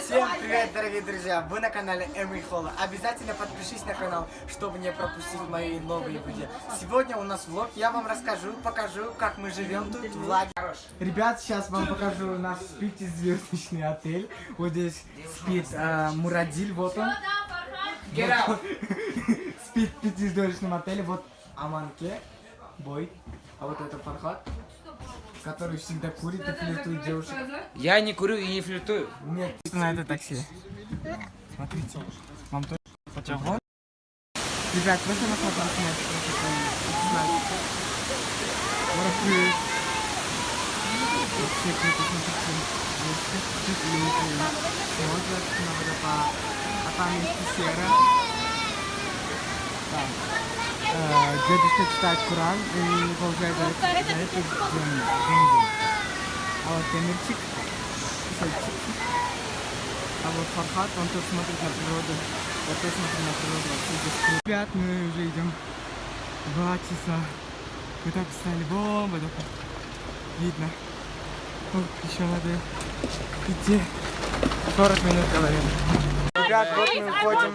Всем привет, дорогие друзья! Вы на канале Эмри Холла. Обязательно подпишись на канал, чтобы не пропустить мои новые видео. Сегодня у нас влог. Я вам расскажу, покажу, как мы живем тут в лагере. Ребят, сейчас вам покажу наш пятизвездочный отель. Вот здесь спит Мурадиль, вот он. Спит в пятизвездочном отеле. Вот Аманке, Бой. А вот это Фархат, который всегда курит и флиртует девушек. Я не курю и не флиртую. Нет, на это такси. Смотрите, вам тоже потягон. Ребят, просто на смотрите, вообще круто, смотрите, на водопад, а там есть пещера. Дедушка читает Коран и получает за это деньги. А вот Темирчик, а вот Фархат, он тут смотрит на природу. Я тоже смотрю на природу, вообще здесь круто. Ребят, мы уже идем 2 часа. Мы так встали, вон водопад. Видно. Ох, еще надо идти 40 минут, говорим. Ребят, вот мы уходим.